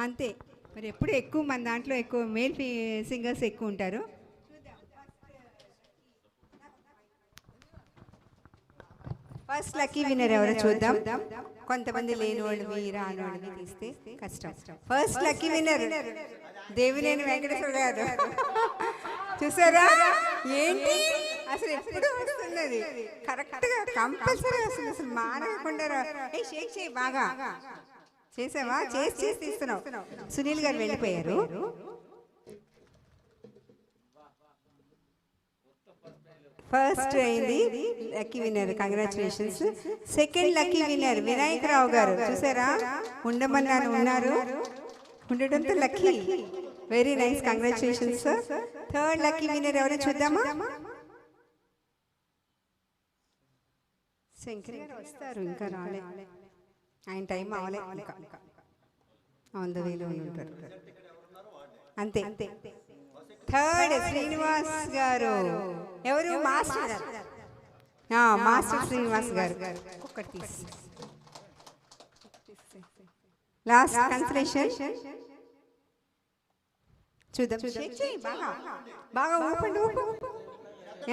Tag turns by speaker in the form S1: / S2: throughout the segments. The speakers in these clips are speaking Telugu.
S1: అంతే. మరి ఎప్పుడు ఎక్కువ మన దాంట్లో ఎక్కువ మేల్ సింగర్స్ ఎక్కువ ఉంటారు. ఫస్ట్ లక్కీ విన్నర్ ఎవరో చూద్దాం. కొంతమంది లేని వాళ్ళవి రాని వాళ్ళవి తీస్తే కష్టం. First lucky winner Devineni Venkateswara గారు. చూసారా ఏంటి అసలు ఎప్పుడు వస్తున్నది కరెక్ట్గా కంపల్సరీ వస్తుంది. అసలు మానకుండా షేక్ చేయి బాగా చేసావా చేసి తీస్తున్నావు. సునీల్ గారు వెళ్ళిపోయారు. ఫస్ట్ అయింది lucky winner, congratulations. Second lucky winner Vinayak Rao గారు. చూసారా ఉండమన్నాను ఉన్నారు, ఉండడంతో lucky. Very nice, congratulations. Third lucky winner ఎవరో చూద్దామా. శంకర్ గారు వస్తారు, ఇంకా రాలే, ఆయన టైం అవలే, ఇంకా ఆన్ ద వేలో ఉంటారు అంతే. థర్డ్ శ్రీనివాస్ గారు. ఎవరు మాస్టర్ గారు, మాస్టర్ శ్రీనివాస్ గారు. ఒక్కటి తీసి లాస్ట్ కన్సలేషన్ చూద్దాం. బాగా బాగా ఊపండి, ఊపు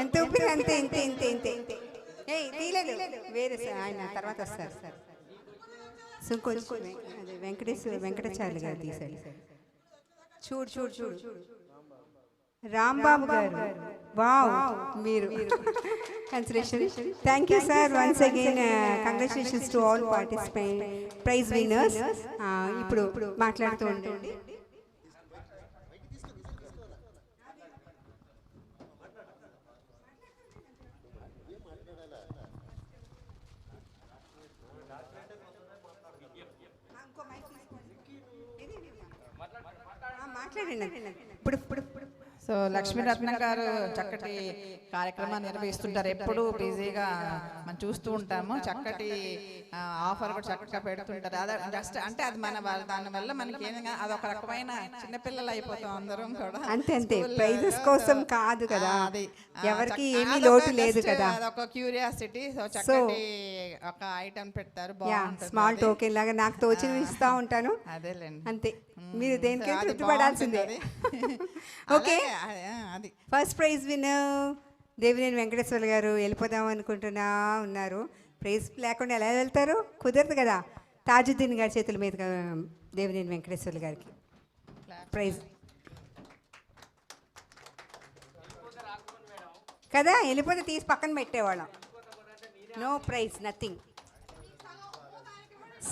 S1: ఎంత ఊపిరి అంతే ఇంతే ఇంతే ఇంతే ఇంతే. ఏ తీయలేదు, వేరే ఆయన తర్వాత వస్తారు సార్. కొంచెం అదే వెంకటాచార్య గారు తీశాడు. చూడు చూడు చూడు రాంబాబు గారు. వావ్, మీరు consolation. Thank you sir once again. Congratulations to all participant prize winners. ఇప్పుడు మాట్లాడుతూ ఉండండి.
S2: సో లక్ష్మీరత్న గారు చక్కటి కార్యక్రమాన్ని నిర్వహిస్తుంటారు. ఎప్పుడు బిజీగా మనం చూస్తూ ఉంటాము. చక్కటి ఆఫర్ కూడా చక్కగా పెడుతుంటారు. అదే జస్ట్ అంటే అది మన దానివల్ల మనకి ఏదైనా అదొక రకమైన చిన్నపిల్లలు అయిపోతాం అందరం కూడా.
S1: అంతే అంతే, ప్రైజెస్ కోసం కాదు కదా, అది ఎవరికి ఏమీ లోటు లేదు కదా,
S2: అదొక క్యూరియాసిటీ. సో చక్కటి ఒక ఐటమ్ పెడతారు, బాగుంటుంది.
S1: స్మాల్ టోకెన్ లాగా నాకు తోచిన ఇస్తా ఉంటాను.
S2: అదేలేండి,
S1: అంతే. మీరు దేనికే తృప్తిపడాల్సిందే. ఓకే,
S2: అది
S1: first prize winner Devineni Venkateswara గారు. వెళ్ళిపోదాం అనుకుంటున్నా ఉన్నారు. ప్రైజ్ లేకుండా ఎలా వెళ్తారు, కుదరదు కదా. తాజుద్దీన్ గారి చేతుల మీద దేవినేని వెంకటేశ్వర గారికి ప్రైజ్ కదా. వెళ్ళిపోతే తీసి పక్కన పెట్టేవాళ్ళం. No prize, nothing.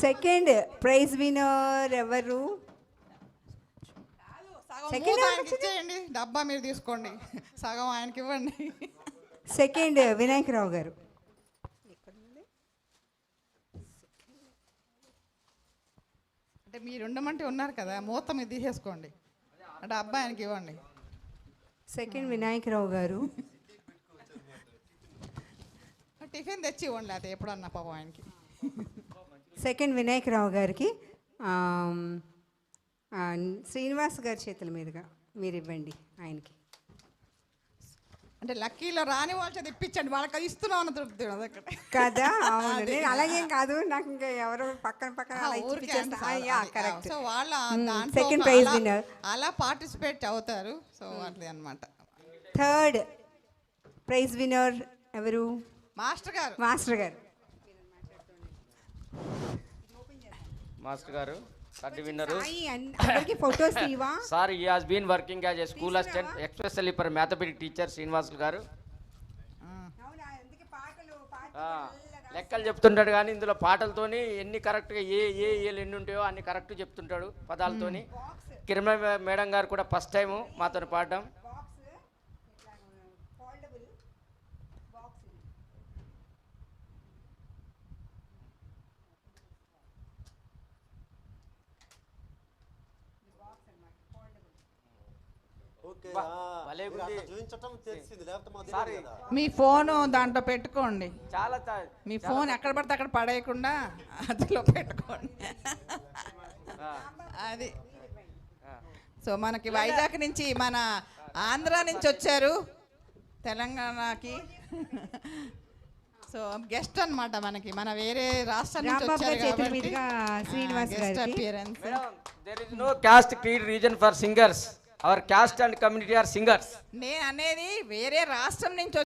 S1: Second prize winner ఎవరు?
S2: ఇచ్చేయండి, డబ్బా మీరు తీసుకోండి, సగం ఆయనకి ఇవ్వండి.
S1: సెకండ్ వినాయక్ రావు గారు.
S2: అంటే మీరు ఉండమంటే ఉన్నారు కదా, మూత మీరు తీసేసుకోండి, డబ్బా ఆయనకి ఇవ్వండి.
S1: సెకండ్ వినాయక్ రావు గారు.
S2: టిఫిన్ తెచ్చి ఇవ్వండి, అది ఎప్పుడన్నా పాపం ఆయనకి.
S1: సెకండ్ వినాయక్ రావు గారికి శ్రీనివాస్ గారి చేతుల మీదుగా మీరు ఇవ్వండి ఆయనకి.
S2: అంటే లక్కీలో రాని వాళ్ళ చేత ఇప్పించండి, వాళ్ళకి అది ఇస్తున్నామని తృప్తి
S1: కదా. అవును, నేను అలాగేం కాదు, నాకు ఇంకా ఎవరు పక్కన పక్కన
S2: సో వాళ్ళ
S1: సెకండ్ ప్రైజ్ విన్నర్
S2: అలా పార్టిసిపేట్ అవుతారు. సో అట్లే అనమాట.
S1: థర్డ్ ప్రైజ్ విన్నర్ ఎవరు?
S2: మాస్టర్ గారు.
S1: మాస్టర్ గారు.
S3: మాస్టర్ గారు third winner.
S1: photos iva
S3: Sir, he has been working as a school assistant especially for mathematics teacher Srinivas garu. లెక్కలు చెప్తుంటాడు కానీ ఇందులో పాటలతోని ఎన్ని కరెక్ట్గా ఏలు ఎన్ని ఉంటాయో అన్ని కరెక్ట్ చెప్తుంటాడు పదాలతోని. కిరణ్ మేడం గారు కూడా ఫస్ట్ టైము మాతో పాడడం.
S2: మీ ఫోన్ దాంట్లో పెట్టుకోండి, చాలా మీ ఫోన్ ఎక్కడ పడితే అక్కడ పడేయకుండా అందులో పెట్టుకోండి. అది సో మనకి వైజాగ్ నుంచి మన ఆంధ్ర నుంచి వచ్చారు తెలంగాణకి. సో గెస్ట్ అన్నమాట మనకి మన వేరే రాష్ట్రం నుంచి
S1: రాంబాబు
S2: వచ్చారు
S1: గారి చేతుల
S2: కాబట్టి
S1: మీదుగా శ్రీనివాస్
S2: గెస్ట్
S1: గారికి
S2: appearance.
S3: there is no caste creed region for singers. Our caste and community are singers.
S2: నేను అనేది వేరే రాష్ట్రం నుంచి